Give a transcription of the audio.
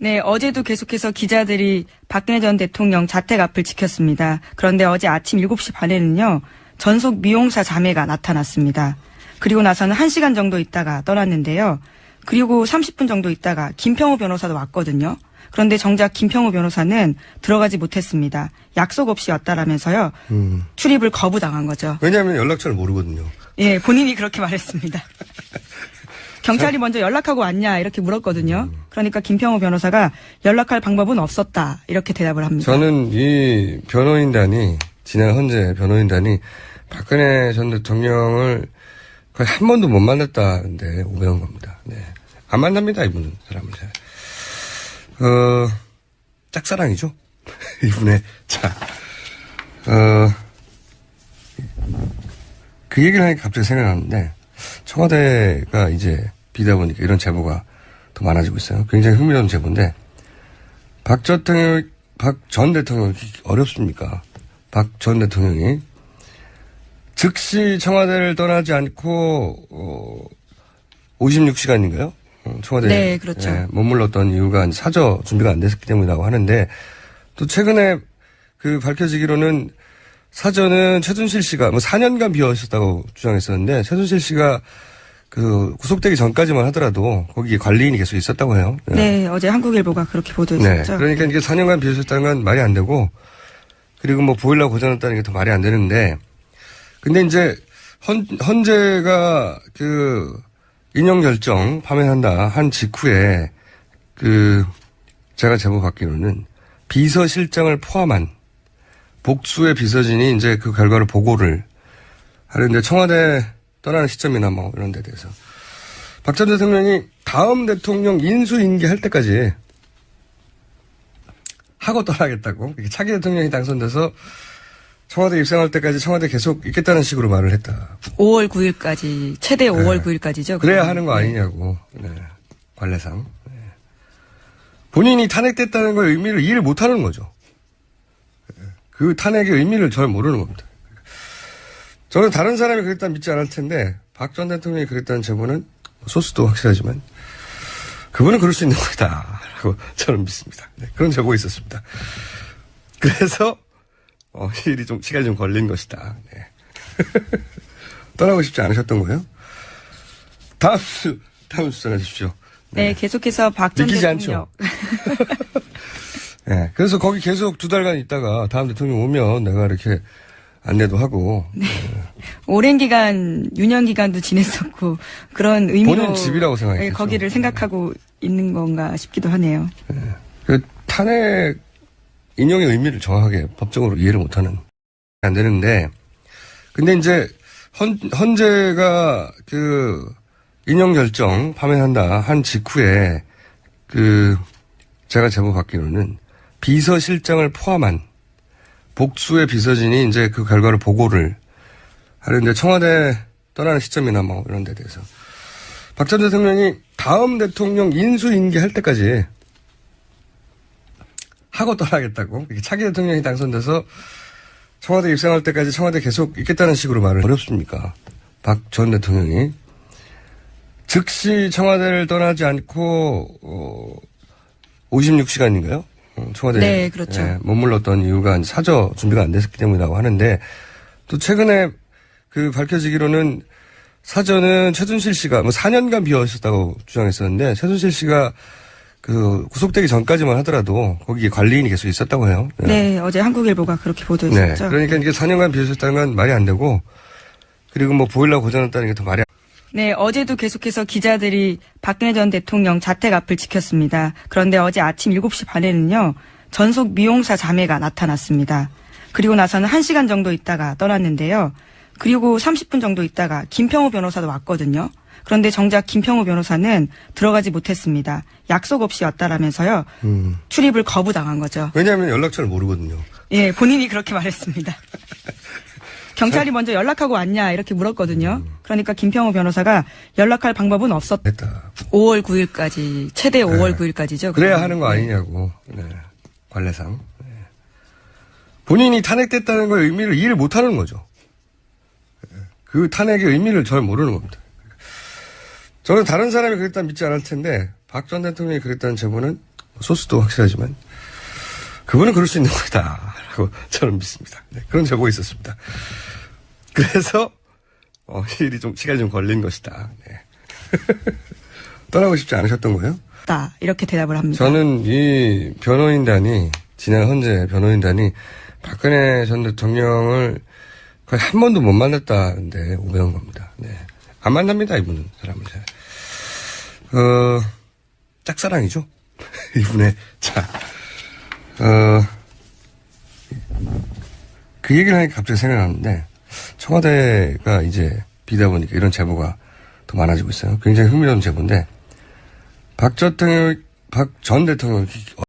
네, 어제도 계속해서 기자들이 박근혜 전 대통령 자택 앞을 지켰습니다. 그런데 어제 아침 7시 반에는요, 전속 미용사 자매가 나타났습니다. 그리고 나서는 1시간 정도 있다가 떠났는데요. 그리고 30분 정도 있다가 김평우 변호사도 왔거든요. 그런데 정작 김평우 변호사는 들어가지 못했습니다. 약속 없이 왔다라면서요. 출입을 거부당한 거죠. 왜냐하면 연락처를 모르거든요. 예, 본인이 그렇게 말했습니다. 경찰이 먼저 연락하고 왔냐 이렇게 물었거든요. 그러니까 김평우 변호사가 연락할 방법은 없었다 이렇게 대답을 합니다. 저는 이 변호인단이 진행 헌재 변호인단이 박근혜 전 대통령을 거의 한 번도 못 만났다는데 오해한 겁니다. 네. 안 만납니다, 이분은 사람을 잘. 짝사랑이죠. 이분의 자, 그 얘기를 하니까 갑자기 생각나는데 청와대가 이제 비다 보니까 이런 제보가 더 많아지고 있어요. 굉장히 흥미로운 제보인데 박 전 대통령이 어렵습니까? 박 전 대통령이 즉시 청와대를 떠나지 않고 56시간인가요? 청와대에 네, 그렇죠. 예, 머물렀던 이유가 사저 준비가 안 됐기 때문이라고 하는데 또 최근에 그 밝혀지기로는 사저는 최순실 씨가 4년간 비어 있었다고 주장했었는데 최순실 씨가 그 구속되기 전까지만 하더라도 거기에 관리인이 계속 있었다고 해요. 예. 네, 어제 한국일보가 그렇게 보도했었죠. 네, 그러니까 이게 4년간 비어 있었다는 건 말이 안 되고 그리고 뭐 보일러 고장났다는 게 더 말이 안 되는데 근데 이제 헌재가 그 인용 결정 파면한다 한 직후에 그 제가 제보 받기로는 비서실장을 포함한 복수의 비서진이 이제 그 결과를 보고를 하는데 청와대 떠나는 시점이나 뭐 이런 데 대해서 박 전 대통령이 다음 대통령 인수인계 할 때까지 하고 떠나겠다고 차기 대통령이 당선돼서 청와대 입성할 때까지 청와대 계속 있겠다는 식으로 말을 했다. 5월 9일까지 최대 5월 9일까지죠. 그래야 하는 거 아니냐고. 네. 관례상. 네. 본인이 탄핵됐다는 걸 의미를 이해를 못하는 거죠. 그 탄핵의 의미를 잘 모르는 겁니다. 저는 다른 사람이 그랬다면 믿지 않을 텐데 박 전 대통령이 그랬다는 제보는 소스도 확실하지만 그분은 그럴 수 있는 거다 라고 저는 믿습니다. 네. 그런 제보가 있었습니다. 그래서 일이 좀 시간이 좀 걸린 것이다. 네. 떠나고 싶지 않으셨던 거예요? 다음 주 전해 주십시오. 네, 계속해서 박 전 믿기지 대통령. 않죠. 네, 그래서 거기 계속 2달간 있다가 다음 대통령 오면 내가 이렇게 안내도 하고. 네. 오랜 기간 유년 기간도 지냈었고 그런 의미로 본인 집이라고 생각했죠. 거기를 생각하고 있는 건가 싶기도 하네요. 네. 그 탄핵 인용의 의미를 정확하게 법적으로 이해를 못하는 안 되는데 근데 이제 헌재가 그 인용 결정 파면한다 한 직후에 그 제가 제보 받기로는 비서실장을 포함한 복수의 비서진이 이제 그 결과를 보고를 하는데 청와대 떠나는 시점이나 뭐 이런 데 대해서 박 전 대통령이 다음 대통령 인수인계 할 때까지 하고 떠나겠다고 차기 대통령이 당선돼서 청와대 입성할 때까지 청와대 계속 있겠다는 식으로 말을 어렵습니까? 박 전 대통령이 즉시 청와대를 떠나지 않고 56시간인가요? 청와대에 네, 그렇죠. 예, 머물렀던 이유가 사저 준비가 안 됐기 때문이라고 하는데 또 최근에 그 밝혀지기로는 사저는 최순실 씨가 4년간 비어 있었다고 주장했었는데 최순실 씨가 그 구속되기 전까지만 하더라도 거기에 관리인이 계속 있었다고 해요. 예. 네, 어제 한국일보가 그렇게 보도했었죠. 네, 그러니까 이게 4년간 비어 있었다는 건 말이 안 되고 그리고 뭐 보일러 고장났다는 게 더 말이 네, 어제도 계속해서 기자들이 박근혜 전 대통령 자택 앞을 지켰습니다. 그런데 어제 아침 7시 반에는요, 전속 미용사 자매가 나타났습니다. 그리고 나서는 1시간 정도 있다가 떠났는데요. 그리고 30분 정도 있다가 김평우 변호사도 왔거든요. 그런데 정작 김평우 변호사는 들어가지 못했습니다. 약속 없이 왔다라면서요. 출입을 거부당한 거죠. 왜냐하면 연락처를 모르거든요. 예, 본인이 그렇게 말했습니다. 경찰이 먼저 연락하고 왔냐 이렇게 물었거든요. 그러니까 김평우 변호사가 연락할 방법은 없었다. 5월 9일까지 최대 5월 9일까지죠. 그래야 하는 거 아니냐고. 네. 관례상. 네. 본인이 탄핵됐다는 걸 의미를 이해를 못하는 거죠. 그 탄핵의 의미를 잘 모르는 겁니다. 저는 다른 사람이 그랬다면 믿지 않을 텐데 박 전 대통령이 그랬다는 제보는 소스도 확실하지만 그분은 그럴 수 있는 거다라고 저는 믿습니다. 네, 그런 제보가 있었습니다. 그래서 이 일이 좀 시간이 좀 걸린 것이다. 네. 떠나고 싶지 않으셨던 거예요? 이렇게 대답을 합니다. 저는 이 변호인단이 진행 헌재 변호인단이 박근혜 전 대통령을 거의 한 번도 못 만났다는데 오해한 겁니다. 네. 안 만납니다, 이분은 사람을 잘. 짝사랑이죠. 이분의 자, 그 얘기를 하니까 갑자기 생각나는데 청와대가 이제 비다 보니까 이런 제보가 더 많아지고 있어요. 굉장히 흥미로운 제보인데 박 전 대통령